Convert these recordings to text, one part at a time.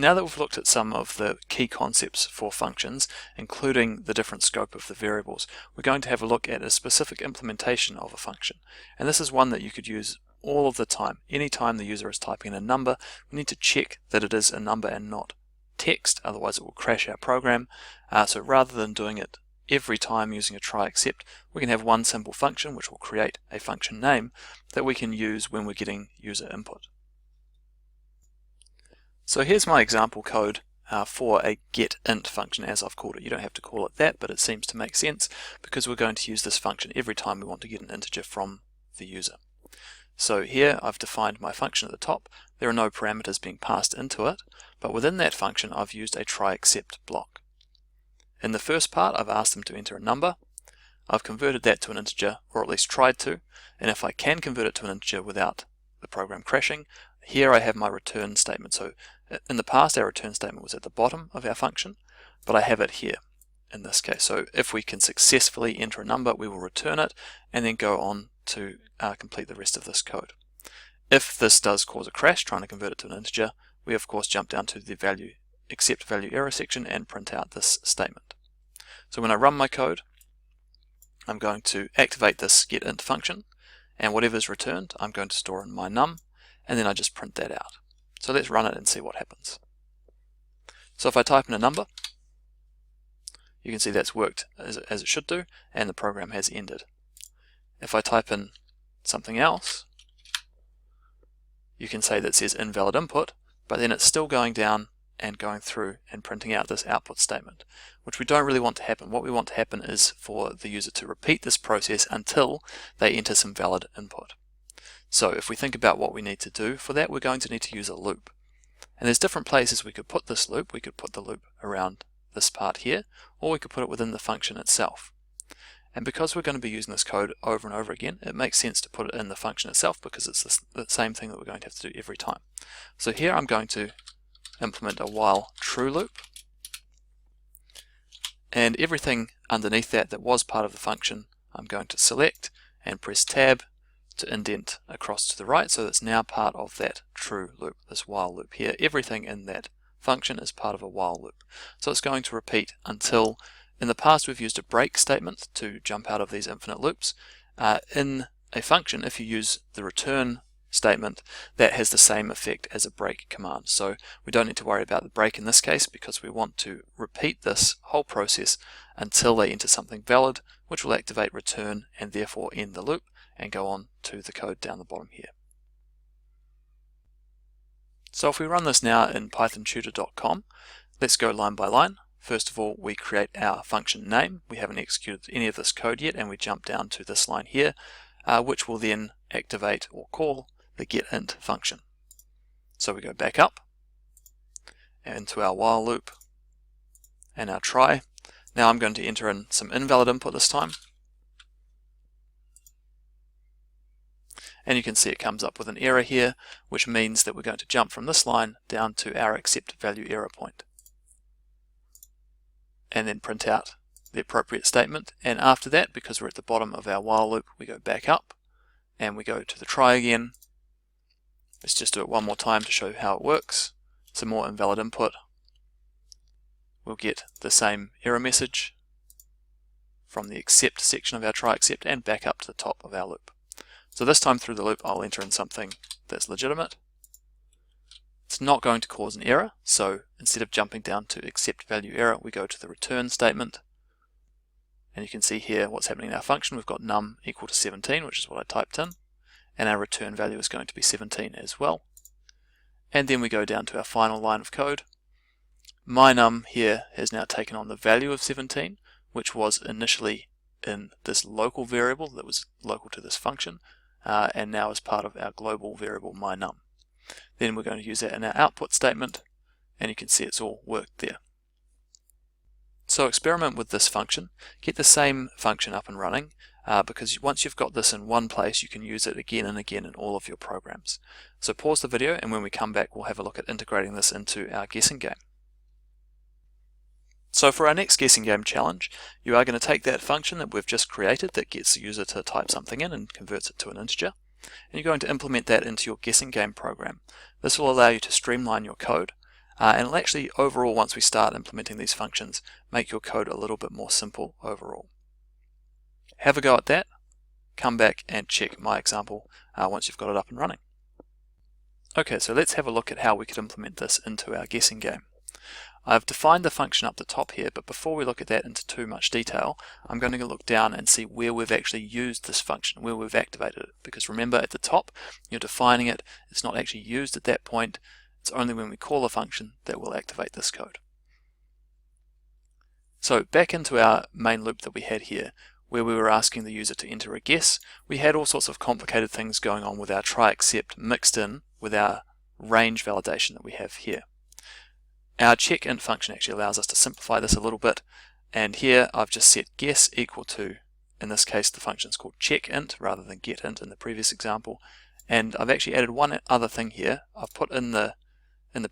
Now that we've looked at some of the key concepts for functions, including the different scope of the variables, we're going to have a look at a specific implementation of a function. And this is one that you could use all of the time. Anytime the user is typing in a number, we need to check that it is a number and not text, otherwise it will crash our program. So rather than doing it every time using a try except, we can have one simple function which will create a function name that we can use when we're getting user input. So here's my example code for a getInt function, as I've called it. You don't have to call it that, but it seems to make sense because we're going to use this function every time we want to get an integer from the user. So here I've defined my function at the top. There are no parameters being passed into it, but within that function I've used a try except block. In the first part I've asked them to enter a number. I've converted that to an integer, or at least tried to, and if I can convert it to an integer without the program crashing, here I have my return statement. So in the past our return statement was at the bottom of our function, but I have it here in this case. So if we can successfully enter a number, we will return it and then go on to complete the rest of this code. If this does cause a crash trying to convert it to an integer, we of course jump down to the value except value error section and print out this statement. So when I run my code, I'm going to activate this getInt function, and whatever is returned I'm going to store in my num, and then I just print that out. So let's run it and see what happens. So if I type in a number, you can see that's worked as it should do, and the program has ended. If I type in something else, you can say that it says invalid input, but then it's still going down and going through and printing out this output statement, which we don't really want to happen. What we want to happen is for the user to repeat this process until they enter some valid input. So if we think about what we need to do for that, we're going to need to use a loop. And there's different places we could put this loop. We could put the loop around this part here, or we could put it within the function itself. And because we're going to be using this code over and over again, it makes sense to put it in the function itself because it's the same thing that we're going to have to do every time. So here I'm going to implement a while true loop, and everything underneath that was part of the function I'm going to select and press tab to indent across to the right, so that's now part of that true loop, this while loop here. Everything in that function is part of a while loop. So it's going to repeat until, in the past we've used a break statement to jump out of these infinite loops. In a function, if you use the return statement, that has the same effect as a break command. So we don't need to worry about the break in this case because we want to repeat this whole process until they enter something valid, which will activate return and therefore end the loop and go on to the code down the bottom here. So if we run this now in pythontutor.com, let's go line by line. First of all, we create our function name. We haven't executed any of this code yet, and we jump down to this line here, which will then activate or call the getInt function. So we go back up into our while loop and our try. Now I'm going to enter in some invalid input this time. And you can see it comes up with an error here, which means that we're going to jump from this line down to our accept value error point, and then print out the appropriate statement. And after that, because we're at the bottom of our while loop, we go back up and we go to the try again. Let's just do it one more time to show how it works. Some more invalid input. We'll get the same error message from the accept section of our try except and back up to the top of our loop. So this time through the loop I'll enter in something that's legitimate. It's not going to cause an error, so instead of jumping down to accept value error, we go to the return statement. And you can see here what's happening in our function. We've got num equal to 17, which is what I typed in, and our return value is going to be 17 as well. And then we go down to our final line of code. My num here has now taken on the value of 17, which was initially in this local variable that was local to this function, and now is part of our global variable my num. Then we're going to use that in our output statement, and you can see it's all worked there. So experiment with this function. Get the same function up and running, because once you've got this in one place, you can use it again and again in all of your programs. So pause the video, and when we come back, we'll have a look at integrating this into our guessing game. So for our next guessing game challenge, you are going to take that function that we've just created that gets the user to type something in and converts it to an integer, and you're going to implement that into your guessing game program. This will allow you to streamline your code and it'll actually overall, once we start implementing these functions, make your code a little bit more simple overall. Have a go at that, come back and check my example once you've got it up and running. Okay, so let's have a look at how we could implement this into our guessing game. I've defined the function up the top here, but before we look at that into too much detail, I'm going to look down and see where we've actually used this function, where we've activated it. Because remember, at the top, you're defining it, it's not actually used at that point, it's only when we call a function that we'll activate this code. So back into our main loop that we had here, where we were asking the user to enter a guess, we had all sorts of complicated things going on with our try except mixed in with our range validation that we have here. Our checkInt function actually allows us to simplify this a little bit, and here I've just set guess equal to, in this case the function is called checkInt rather than getInt in the previous example, and I've actually added one other thing here. I've put in the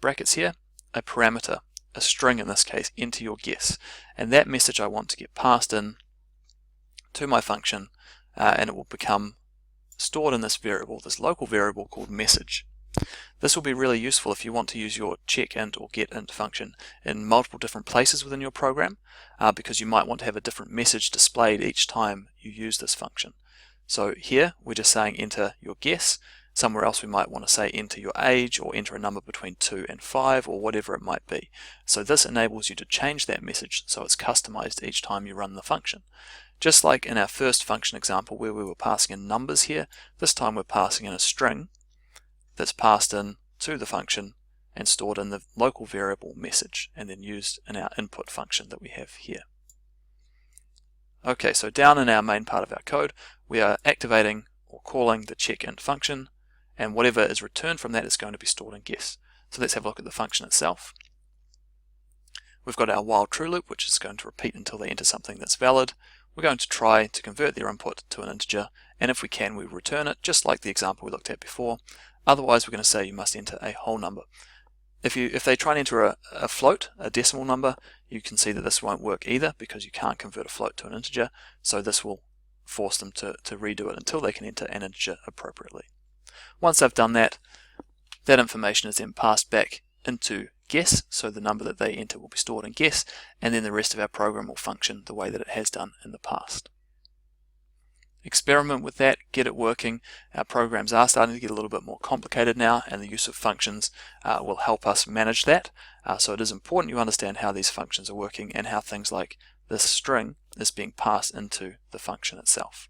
brackets here a parameter, a string in this case, enter your guess, and that message I want to get passed in to my function, and it will become stored in this variable, this local variable called message. This will be really useful if you want to use your checkInt or getInt function in multiple different places within your program, because you might want to have a different message displayed each time you use this function. So here we're just saying enter your guess. Somewhere else we might want to say enter your age or enter a number between 2 and 5 or whatever it might be. So this enables you to change that message so it's customized each time you run the function. Just like in our first function example where we were passing in numbers here, this time we're passing in a string that's passed in to the function and stored in the local variable message and then used in our input function that we have here. Okay, so down in our main part of our code, we are activating or calling the checkInt function, and whatever is returned from that is going to be stored in guess. So let's have a look at the function itself. We've got our while true loop, which is going to repeat until they enter something that's valid. We're going to try to convert their input to an integer, and if we can, we return it, just like the example we looked at before. Otherwise, we're going to say you must enter a whole number. If they try and enter a float, a decimal number, you can see that this won't work either because you can't convert a float to an integer, so this will force them to redo it until they can enter an integer appropriately. Once they've done that, that information is then passed back into guess, so the number that they enter will be stored in guess, and then the rest of our program will function the way that it has done in the past. Experiment with that, get it working. Our programs are starting to get a little bit more complicated now, and the use of functions will help us manage that. So it is important you understand how these functions are working and how things like this string is being passed into the function itself.